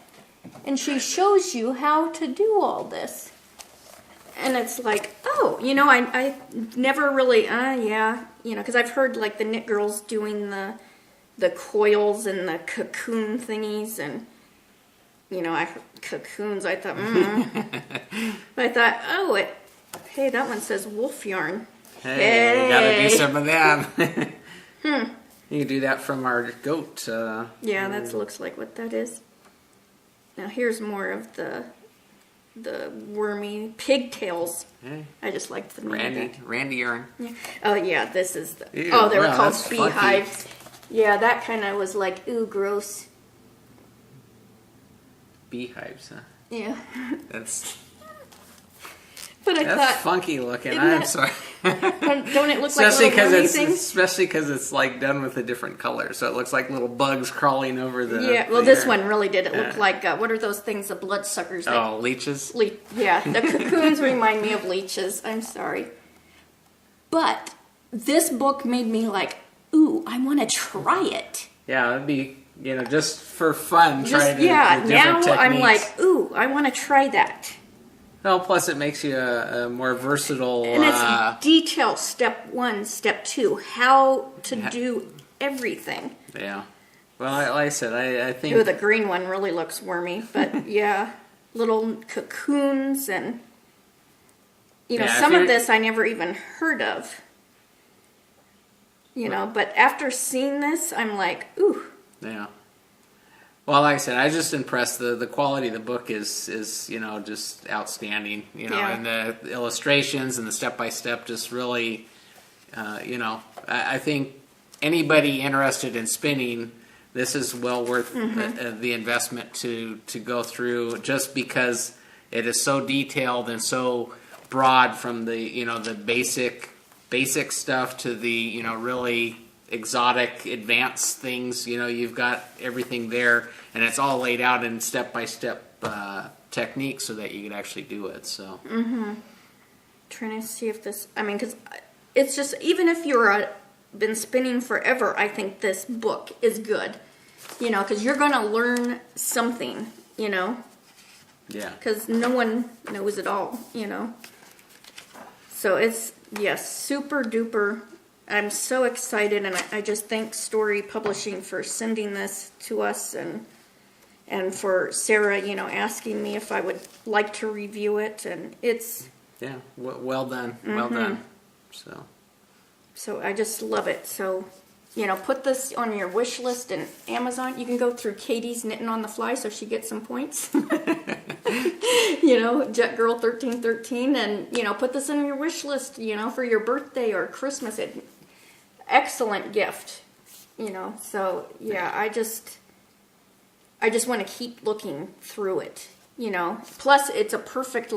And she shows you how to do all this. And it's like, I never really, because I've heard like the knit girls doing the coils and the cocoon thingies, and cocoons. I thought, But I thought, hey, that one says wolf yarn. Hey, we gotta do some of that. You can do that from our goat. Yeah, that looks like what that is. Now here's more of the wormy pigtails. Hey. I just like the name. Randy yarn. Yeah. Oh yeah, this is the. Ew, they were called beehives. Funky. Yeah, that kind of was like, ooh, gross. Beehives, huh? Yeah. That's thought, funky looking. I'm sorry. Don't it look especially like little things? Especially because it's like done with a different color, so it looks like little bugs crawling over the. Yeah, well, this one really did. It looked like what are those things? The bloodsuckers. Leeches. Yeah, the cocoons remind me of leeches. I'm sorry, but this book made me like, ooh, I want to try it. Yeah, it'd be just for fun. Try the now techniques. I'm like, ooh, I want to try that. Well, plus it makes you a more versatile. And it's detail, step 1, step 2, how to do everything. Yeah. Well, like I said, I think. Ooh, the green one really looks wormy, but yeah, little cocoons and, some of this I never even heard of. But after seeing this, I'm like, ooh. Yeah. Well, like I said, I was just impressed. The quality of the book is just outstanding. And the illustrations and the step by step just really, I think anybody interested in spinning, this is well worth the investment to go through, just because it is so detailed and so broad, from the the basic stuff to the really exotic advanced things. You've got everything there, and it's all laid out in step-by-step techniques so that you can actually do it. So trying to see if this, because it's just, even if you're been spinning forever, I think this book is good, because you're going to learn something, yeah, because no one knows it all, so it's, yes, super duper. I'm so excited, and I just thank Story Publishing for sending this to us, and for Sarah, asking me if I would like to review it, and it's... Yeah, well done, well done. So I just love it. So, put this on your wish list in Amazon. You can go through Katie's Knitting on the Fly so she gets some points. Jet Girl 1313, and, put this on your wish list, for your birthday or Christmas. Excellent gift, So, yeah, I just want to keep looking through it, Plus, it's a perfect,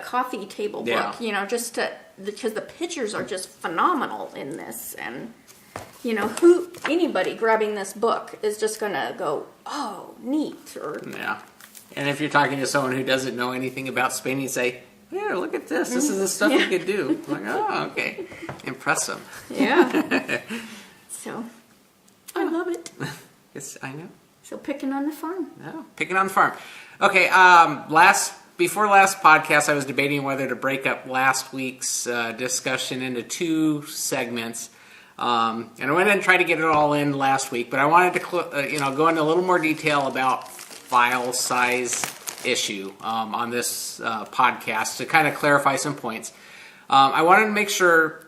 coffee table book, because the pictures are just phenomenal in this. And, anybody grabbing this book is just going to go, oh, neat. Yeah. And if you're talking to someone who doesn't know anything about spinning, say, here, look at this. This is the stuff you could do. Like, oh, okay. Impressive. Yeah. So, I love it. Yes, I know. So, picking on the farm. No, picking on the farm. Okay, before last podcast, I was debating whether to break up last week's discussion into two segments. And I went and tried to get it all in last week, but I wanted to go into a little more detail about file size issue on this podcast to kind of clarify some points. I wanted to make sure,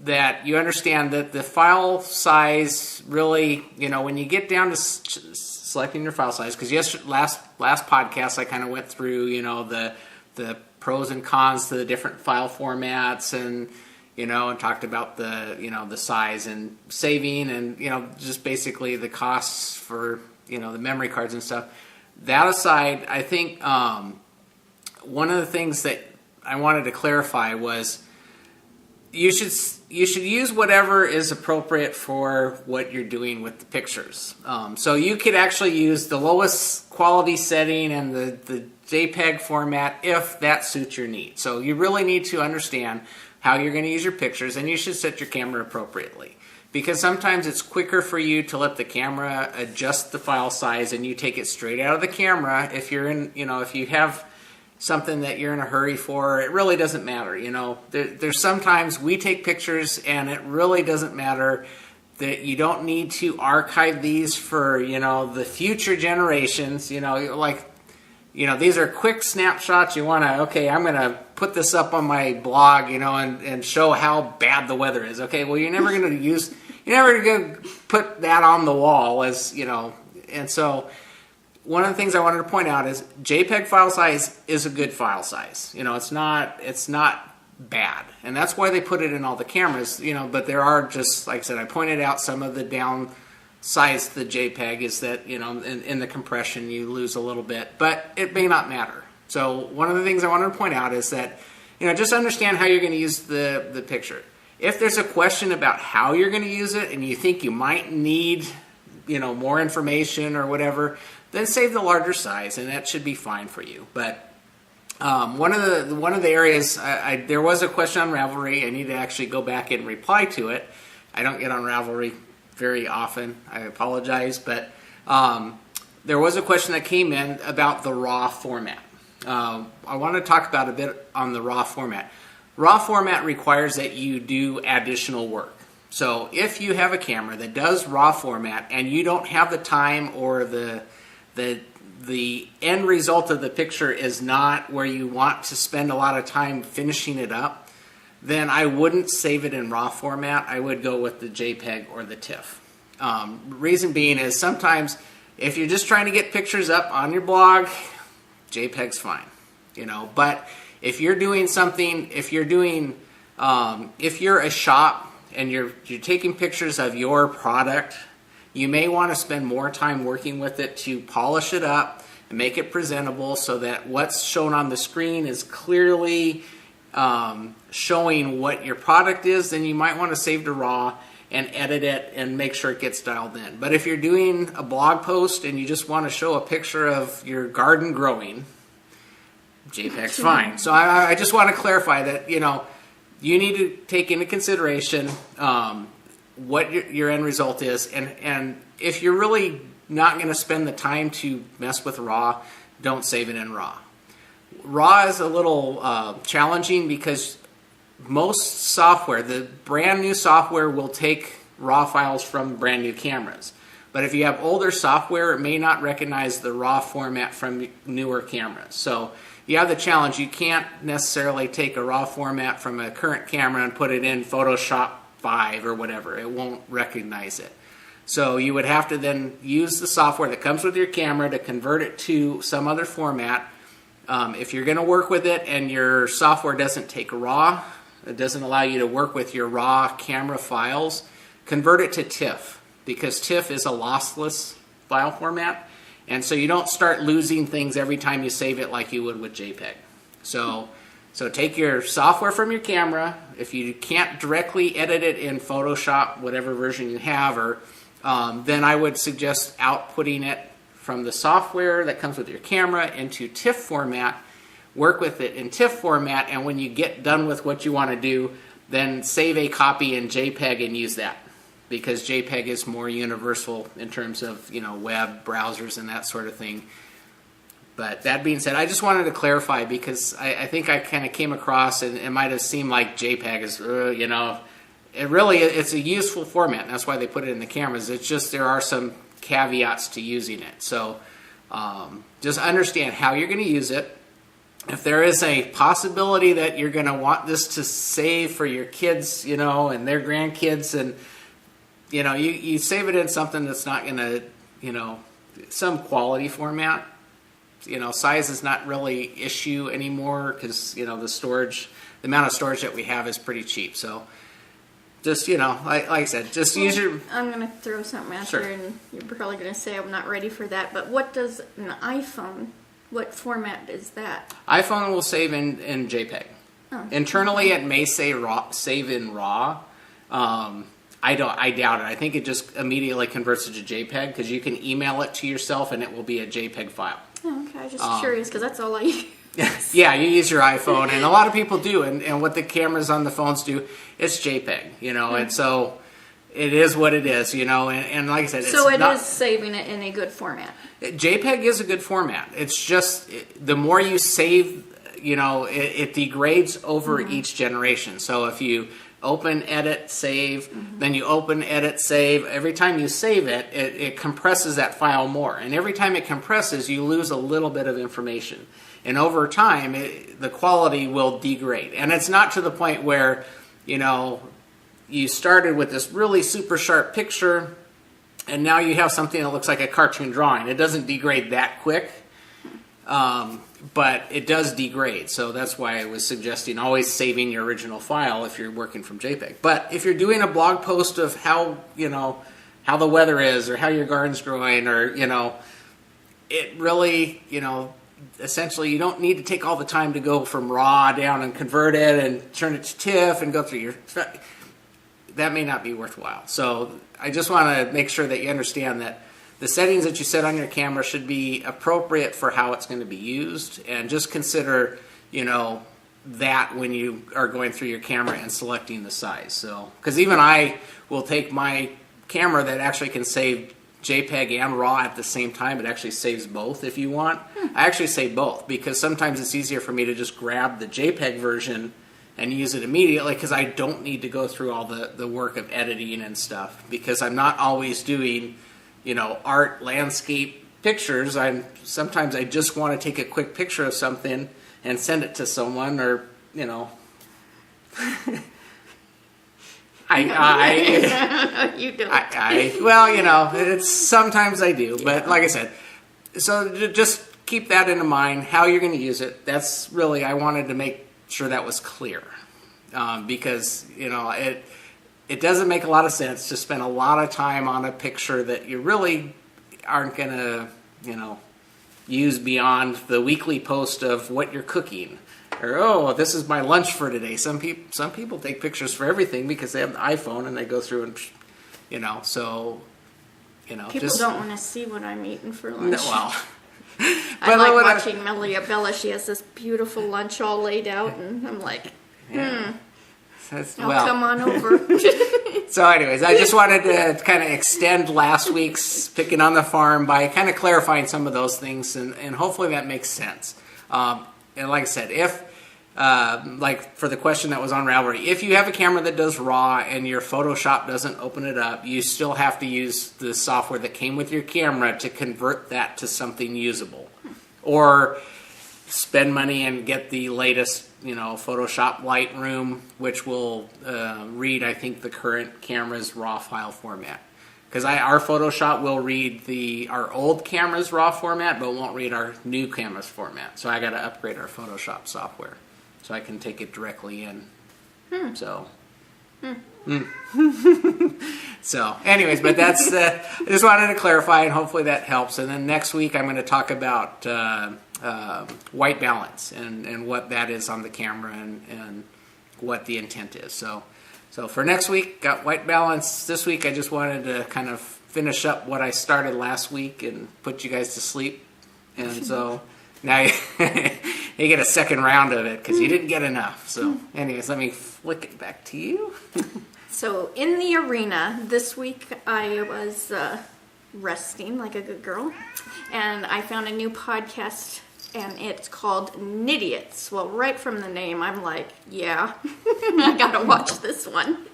that you understand that the file size really, when you get down to selecting your file size, because last podcast I kind of went through, the pros and cons to the different file formats, and and talked about the size and saving, and just basically the costs for the memory cards and stuff. That aside, I think one of the things that I wanted to clarify was you should use whatever is appropriate for what you're doing with the pictures. So you could actually use the lowest quality setting and the JPEG format if that suits your needs. So you really need to understand how you're going to use your pictures, and you should set your camera appropriately. Because sometimes it's quicker for you to let the camera adjust the file size and you take it straight out of the camera. If you're in, if you have something that you're in a hurry for, it really doesn't matter. There's sometimes we take pictures and it really doesn't matter, that you don't need to archive these for, the future generations. These are quick snapshots. You want to, okay, I'm going to put this up on my blog, and show how bad the weather is. Okay, well, you're never going to put that on the wall and so one of the things I wanted to point out is JPEG file size is a good file size. It's not bad. And that's why they put it in all the cameras, but there are, just like I said, I pointed out some of the downsize the JPEG is that, in the compression you lose a little bit, but it may not matter. So one of the things I wanted to point out is that, just understand how you're going to use the picture. If there's a question about how you're going to use it and you think you might need, more information or whatever, then save the larger size, and that should be fine for you. But one of the areas, there was a question on Ravelry. I need to actually go back and reply to it. I don't get on Ravelry very often. I apologize, but there was a question that came in about the RAW format. I want to talk about a bit on the RAW format. RAW format requires that you do additional work. So if you have a camera that does RAW format and you don't have the time, or the end result of the picture is not where you want to spend a lot of time finishing it up, then I wouldn't save it in RAW format. I would go with the JPEG or the TIFF. Reason being is sometimes if you're just trying to get pictures up on your blog, JPEG's fine, But if you're doing something, if you're a shop and you're taking pictures of your product, you may want to spend more time working with it to polish it up and make it presentable so that what's shown on the screen is clearly showing what your product is. Then you might want to save to RAW and edit it and make sure it gets dialed in. But if you're doing a blog post and you just want to show a picture of your garden growing, JPEG's fine. So I just want to clarify that, you need to take into consideration what your end result is. And if you're really not going to spend the time to mess with RAW, don't save it in RAW. RAW is a little challenging because most software, the brand new software, will take RAW files from brand new cameras. But if you have older software, it may not recognize the RAW format from newer cameras. So you have the challenge. You can't necessarily take a RAW format from a current camera and put it in Photoshop 5 or whatever. It won't recognize it. So you would have to then use the software that comes with your camera to convert it to some other format. If you're going to work with it and your software doesn't take RAW, it doesn't allow you to work with your RAW camera files, convert it to TIFF, because TIFF is a lossless file format, and so you don't start losing things every time you save it like you would with JPEG. So take your software from your camera. If you can't directly edit it in Photoshop, whatever version you have, or then I would suggest outputting it from the software that comes with your camera into TIFF format. Work with it in TIFF format, and when you get done with what you want to do, then save a copy in JPEG and use that, because JPEG is more universal in terms of web browsers and that sort of thing. But that being said, I just wanted to clarify, because I think I kind of came across, and it might have seemed like JPEG is it's a useful format, and that's why they put it in the cameras. It's just there are some caveats to using it. So just understand how you're going to use it. If there is a possibility that you're going to want this to save for your kids, and their grandkids, and you save it in something that's not going to, some quality format. Size is not really issue anymore, because the amount of storage that we have is pretty cheap. So just like I said, just use your. I'm going to throw something out there, and you're probably going to say I'm not ready for that. But what does an iPhone? What format is that? iPhone will save in JPEG. Oh. Internally, it may say save in RAW. I doubt it. I think it just immediately converts it to JPEG, because you can email it to yourself and it will be a JPEG file. Oh, okay, I was just curious, because that's all I use. Yeah, you use your iPhone, and a lot of people do, and what the cameras on the phones do, it's JPEG, and so it is what it is, and like I said, so it is saving it in a good format. JPEG is a good format. It's just the more you save, it degrades over each generation. So if you open, edit, save, then you open, edit, save, every time you save it, it compresses that file more. And every time it compresses, you lose a little bit of information. And over time, the quality will degrade. And it's not to the point where, you started with this really super sharp picture, and now you have something that looks like a cartoon drawing. It doesn't degrade that quick, but it does degrade. So that's why I was suggesting always saving your original file if you're working from JPEG. But if you're doing a blog post of how the weather is, or how your garden's growing, or it really essentially you don't need to take all the time to go from RAW down and convert it and turn it to TIFF and go through your. That may not be worthwhile. So I just want to make sure that you understand that the settings that you set on your camera should be appropriate for how it's going to be used, and just consider, that when you are going through your camera and selecting the size. So, because even I will take my camera that actually can save JPEG and RAW at the same time. It actually saves both if you want. I actually save both, because sometimes it's easier for me to just grab the JPEG version and use it immediately, because I don't need to go through all the work of editing and stuff, because I'm not always doing, art, landscape pictures. Sometimes I just want to take a quick picture of something and send it to someone, or, You don't. it's sometimes I do, but like I said, so just keep that in mind, how you're going to use it. That's really, I wanted to make sure that was clear, because it doesn't make a lot of sense to spend a lot of time on a picture that you really aren't going to, use beyond the weekly post of what you're cooking. Or, oh, this is my lunch for today. Some people take pictures for everything because they have an iPhone and they go through and, so, People just don't want to see what I'm eating for lunch. No, well, I like watching Melia Bella. She has this beautiful lunch all laid out, and I'm like, come on over. So anyways, I just wanted to kind of extend last week's Picking on the Farm by kind of clarifying some of those things, and hopefully that makes sense. And like I said, if, for the question that was on Ravelry, if you have a camera that does RAW and your Photoshop doesn't open it up, you still have to use the software that came with your camera to convert that to something usable. Or spend money and get the latest, Photoshop Lightroom, which will read, I think, the current camera's RAW file format. Because our Photoshop will read our old camera's RAW format, but won't read our new camera's format. So I got to upgrade our Photoshop software so I can take it directly in. So, so, anyways, but that's I just wanted to clarify, and hopefully that helps. And then next week I'm going to talk about white balance and what that is on the camera and what the intent is. So for next week, got white balance. This week I just wanted to kind of finish up what I started last week and put you guys to sleep. And so now you get a second round of it because you didn't get enough. So anyways, let me flick it back to you. So in the arena this week, I was resting like a good girl, and I found a new podcast, and it's called Knidiots. Well, right from the name, I'm like, yeah, I gotta watch this one.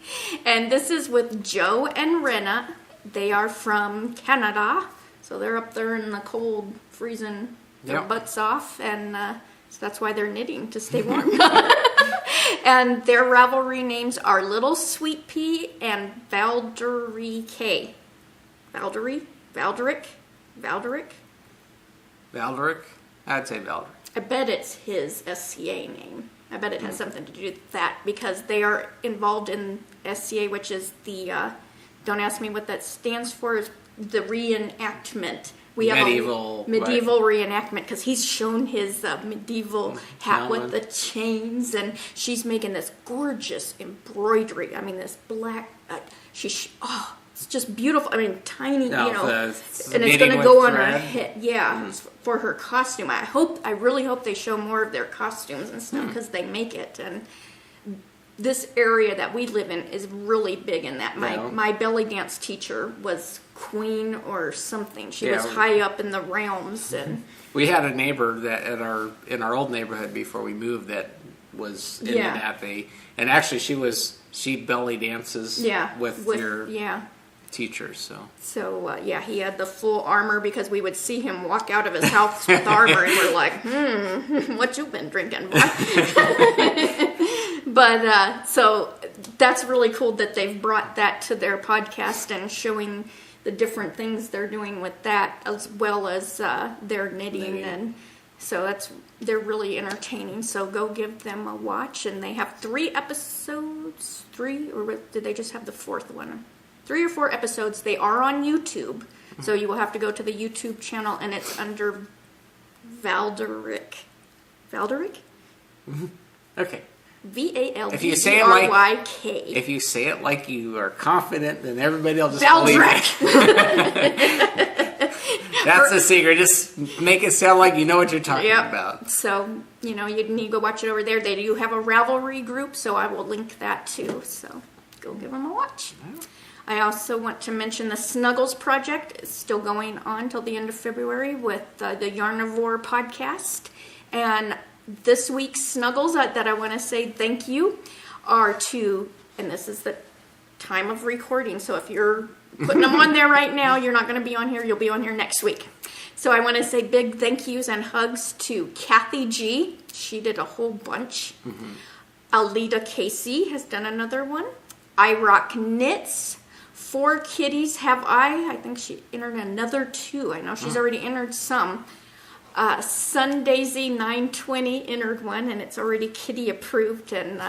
And this is with Joe and Renna. They are from Canada, so they're up there in the cold, freezing their butts off, and so that's why they're knitting, to stay warm. And their Ravelry names are Little Sweet Pea and Valderic. Valderic? I'd say Valderic. I bet it's his SCA name. I bet it has something to do with that, because they are involved in SCA, which is the, don't ask me what that stands for, is the reenactment. We have medieval reenactment, because he's shown his medieval hat with the chains, and she's making this gorgeous embroidery. I mean, this black, it's just beautiful. I mean, tiny, and it's going to go on her head. Yeah, for her costume. I really hope they show more of their costumes and stuff, because they make it. And this area that we live in is really big in that. My belly dance teacher was queen or something. She was high up in the realms. And we had a neighbor that in our old neighborhood before we moved that was in that. And actually she belly dances with your teachers. So he had the full armor, because we would see him walk out of his house with armor, and we're like, what you been drinking, boy? But so that's really cool that they've brought that to their podcast and showing the different things they're doing with that, as well as their knitting. And so they're really entertaining. So go give them a watch. And they have 3 episodes. 3, or did they just have the 4th one? 3 or 4 episodes. They are on YouTube, so you will have to go to the YouTube channel, and it's under Valderic. Valderic? Okay. Valdryk. If you say it like you are confident, then everybody will just Valderic. believe it. That's the secret. Just make it sound like you know what you're talking about. So, you need to go watch it over there. They do have a Ravelry group, so I will link that too. So go give them a watch. I also want to mention the Snuggles project is still going on till the end of February with the Yarnivore podcast. And this week's Snuggles that I want to say thank you are to, and this is the time of recording, so if you're putting them on there right now, you're not going to be on here, you'll be on here next week. So I want to say big thank yous and hugs to Kathy G. She did a whole bunch. Alita Casey has done another one. I Rock Knits. 4 Kitties Have I think she entered another 2. I know she's already entered some. Sundaisy 920 entered one, and it's already kitty approved. And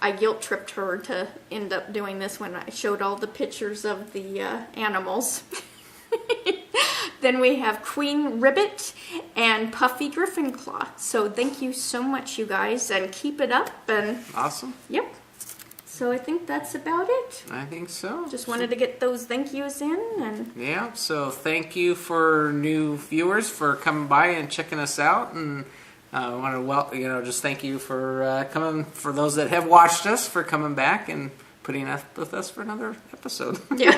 I guilt tripped her to end up doing this when I showed all the pictures of the animals. Then we have Queen Ribbit and Puffy Griffinclaw. So thank you so much, you guys, and keep it up. And awesome. Yep. So I think that's about it. I think so. Just wanted to get those thank yous in. And yeah, so thank you for new viewers for coming by and checking us out. And I want to just thank you for coming, for those that have watched us, for coming back and putting up with us for another episode. Yeah.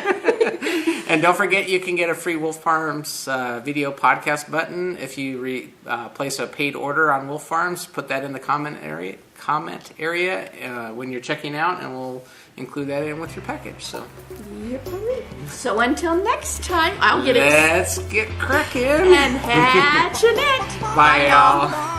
And don't forget, you can get a free Wolf Farms video podcast button if you place a paid order on Wolf Farms. Put that in the comment area when you're checking out, and we'll include that in with your package. So, yep. So until next time, I'll get it. Let's get cracking And hatch a net. Bye, y'all.